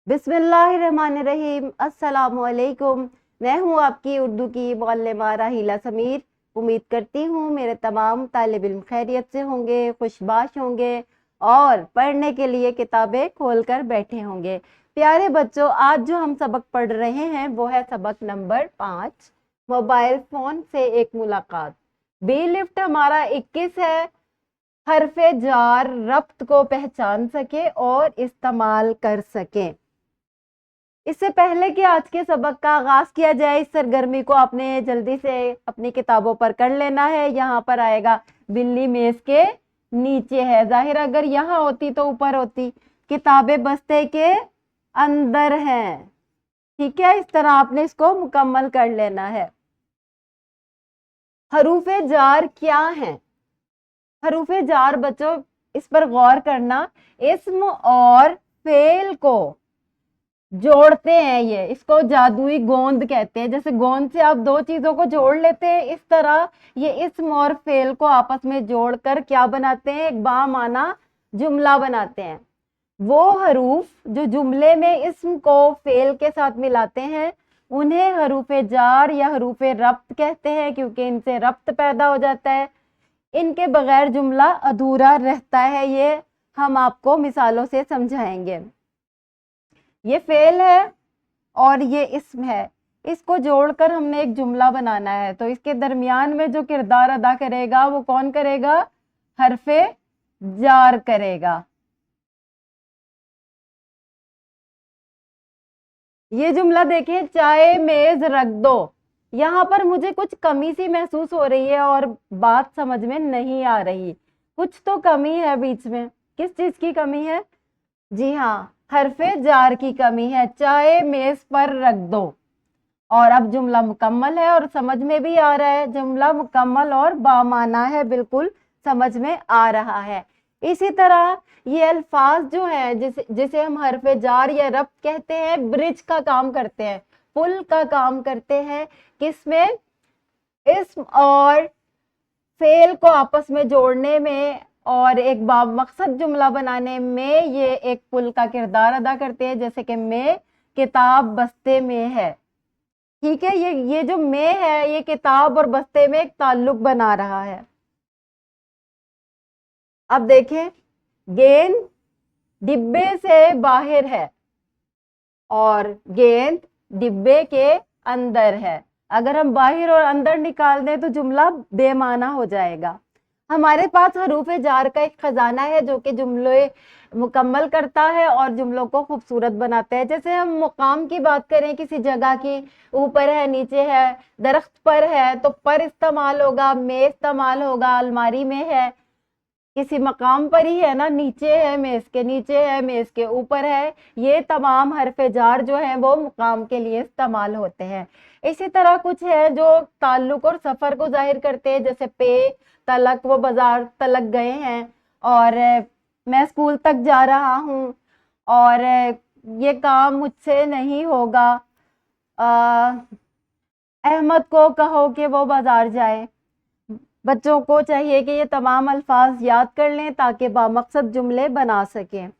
बिस्मिल्लाहिर्रहमानिर्रहीम। अस्सलामुअलैकुम। मैं हूँ आपकी उर्दू की मुअल्लिमा राहीला समीर। उम्मीद करती हूँ मेरे तमाम तालिब इल्म खैरियत से होंगे, खुशबाश होंगे और पढ़ने के लिए किताबें खोल कर बैठे होंगे। प्यारे बच्चों, आज जो हम सबक पढ़ रहे हैं वो है सबक नंबर 5, मोबाइल फ़ोन से एक मुलाकात। बी लिफ्ट हमारा 21 है। हरफे जार रब्त को पहचान सके और इस्तेमाल कर सकें। इससे पहले कि आज के सबक का आगाज किया जाए, इस सरगर्मी को आपने जल्दी से अपनी किताबों पर कर लेना है। यहाँ पर आएगा बिल्ली मेज के नीचे है। जाहिर अगर यहाँ होती तो ऊपर होती। किताबें बस्ते के अंदर हैं। ठीक है, इस तरह आपने इसको मुकम्मल कर लेना है। हरूफे जार क्या है? हरूफे जार बच्चों, इस पर गौर करना। इस्म और फेल को जोड़ते हैं। ये इसको जादुई गोंद कहते हैं। जैसे गोंद से आप दो चीजों को जोड़ लेते हैं, इस तरह ये इस्म और फेल को आपस में जोड़कर क्या बनाते हैं? एक बामाना जुमला बनाते हैं। वो हरूफ जो जुमले में इस्म को फेल के साथ मिलाते हैं उन्हें हरूफे जार या हरूफे रब्त कहते हैं, क्योंकि इनसे रब्त पैदा हो जाता है। इनके बगैर जुमला अधूरा रहता है। ये हम आपको मिसालों से समझाएंगे। ये फेल है और ये इस्म है। इसको जोड़कर हमने एक जुमला बनाना है, तो इसके दरमियान में जो किरदार अदा करेगा वो कौन करेगा? हरफे जार करेगा। ये जुमला देखिए, चाय मेज रख दो। यहाँ पर मुझे कुछ कमी सी महसूस हो रही है और बात समझ में नहीं आ रही। कुछ तो कमी है बीच में। किस चीज की कमी है? जी हाँ, हरफे जार की कमी है। चाय मेज पर रख दो। और अब जुमला मुकम्मल है और समझ में भी आ रहा है। जुमला मुकम्मल और बामाना है, बिल्कुल समझ में आ रहा है। इसी तरह ये अल्फाज जो है जिसे हम हरफे जार या रब्त कहते हैं, ब्रिज का काम करते हैं, पुल का काम करते हैं। किसमें? इस्म और फेल को आपस में जोड़ने में और एक बामकसद जुमला बनाने में ये एक पुल का किरदार अदा करते हैं। जैसे कि मैं किताब बस्ते में है। ठीक है, ये जो मैं है ये किताब और बस्ते में एक ताल्लुक बना रहा है। अब देखें, गेंद डिब्बे से बाहर है और गेंद डिब्बे के अंदर है। अगर हम बाहर और अंदर निकाल दें तो जुमला बेमाना हो जाएगा। हमारे पास हरूफे जार का एक खजाना है जो कि जुमले मुकम्मल करता है और जुमलों को खूबसूरत बनाता है। जैसे हम मुकाम की बात करें, किसी जगह की, ऊपर है, नीचे है, दरख्त पर है तो पर इस्तेमाल होगा, में इस्तेमाल होगा, अलमारी में है, किसी मकाम पर ही है ना, नीचे है मेज के, नीचे है मेज के ऊपर है। ये तमाम हरफे जार जो है वो मुकाम के लिए इस्तेमाल होते हैं। इसी तरह कुछ है जो ताल्लुक और सफर को जाहिर करते हैं। जैसे पे तलक, वो बाजार तलक गए हैं और मैं स्कूल तक जा रहा हूँ और ये काम मुझसे नहीं होगा। अहमद को कहो कि वो बाजार जाए। बच्चों को चाहिए कि ये तमाम अल्फाज याद कर लें ताकि बामकसद जुमले बना सकें।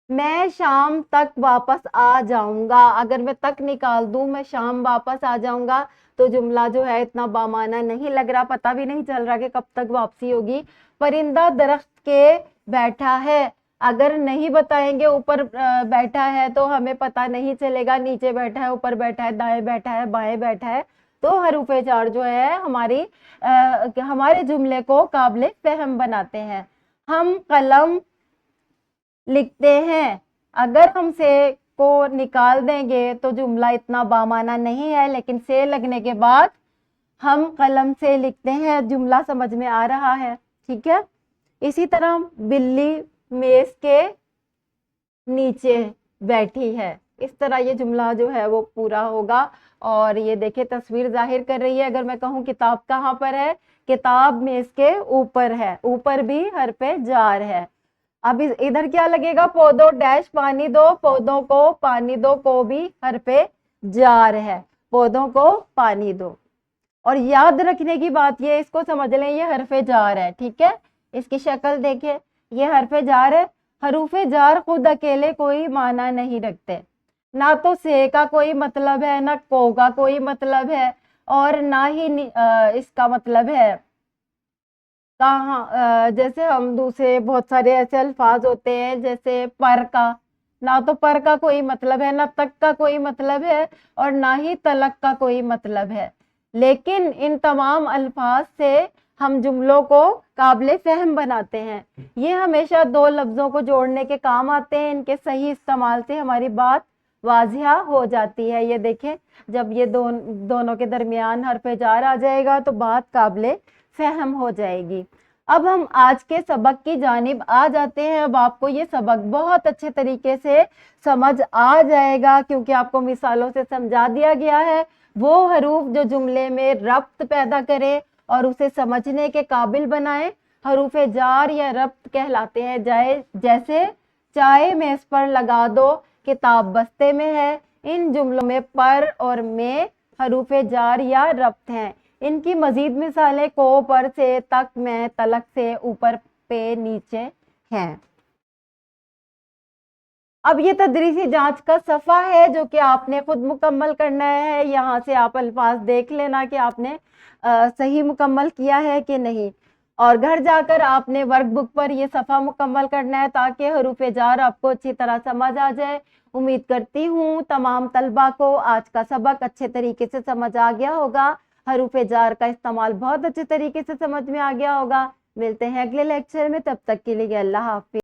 मैं शाम तक वापस आ जाऊंगा। अगर मैं तक निकाल दूं, मैं शाम वापस आ जाऊंगा, तो जुमला जो है इतना बामाना नहीं लग रहा, पता भी नहीं चल रहा कि कब तक वापसी होगी। परिंदा दरख्त के बैठा है। अगर नहीं बताएंगे ऊपर बैठा है तो हमें पता नहीं चलेगा नीचे बैठा है, ऊपर बैठा है, दाएं बैठा है, बाएं बैठा है। तो हरूफे जार जो है हमारे जुमले को काबिले फहम बनाते हैं। हम कलम लिखते हैं। अगर हम से को निकाल देंगे तो जुमला इतना बामाना नहीं है, लेकिन से लगने के बाद हम कलम से लिखते हैं, जुमला समझ में आ रहा है। ठीक है, इसी तरह बिल्ली मेज के नीचे बैठी है। इस तरह ये जुमला जो है वो पूरा होगा। और ये देखिए तस्वीर जाहिर कर रही है। अगर मैं कहूँ किताब कहाँ पर है, किताब मेज के ऊपर है, ऊपर भी हरफे जार है। अब इधर क्या लगेगा? पौधों डैश पानी दो, पौधों को पानी दो को भी हरफे जार है। पौधों को पानी दो। और याद रखने की बात ये, इसको समझ लें, ये हरफे जार है। ठीक है, इसकी शक्ल देखें, ये हरफे जार है। हरूफे जार खुद अकेले कोई माना नहीं रखते। ना तो से का कोई मतलब है, ना को का कोई मतलब है, और ना ही इसका मतलब है कहाँ। जैसे हम दूसरे बहुत सारे ऐसे अल्फाज होते हैं जैसे पर का, ना तो पर का कोई मतलब है, ना तक का कोई मतलब है, और ना ही तलक का कोई मतलब है। लेकिन इन तमाम अल्फाज से हम जुमलों को काबिल फहम बनाते हैं। ये हमेशा दो लफ्जों को जोड़ने के काम आते हैं। इनके सही इस्तेमाल से हमारी बात वाजिया हो जाती है। ये देखें, जब ये दोनों के दरमियान हर्फ जार आ जाएगा तो बात काबिल फहम हो जाएगी। अब हम आज के सबक की जानिब आ जाते हैं। अब आपको ये सबक बहुत अच्छे तरीके से समझ आ जाएगा, क्योंकि आपको मिसालों से समझा दिया गया है वो हरूफ जो जुमले में रब्त पैदा करे और उसे समझने के काबिल बनाए, हरूफ जार या रब्त कहलाते हैं। जैसे चाय मेज पर लगा दो, किताब बस्ते में है। इन जुमलों में पर और में हरूफ जार या रब्त हैं। इनकी मजीद मिसालें को, पर, से, तक, में, तलक, से, ऊपर, पे, नीचे हैं। अब ये तदरीसी जांच का सफ़ा है जो कि आपने खुद मुकम्मल करना है। यहाँ से आप अल्फाज देख लेना कि आपने सही मुकम्मल किया है कि नहीं, और घर जाकर आपने वर्कबुक पर ये सफ़ा मुकम्मल करना है ताकि हरूफ जार आपको अच्छी तरह समझ आ जाए। उम्मीद करती हूँ तमाम तलबा को आज का सबक अच्छे तरीके से समझ आ गया होगा, हरूफ जार का इस्तेमाल बहुत अच्छे तरीके से समझ में आ गया होगा। मिलते हैं अगले लेक्चर में, तब तक के लिए अल्लाह हाफिज।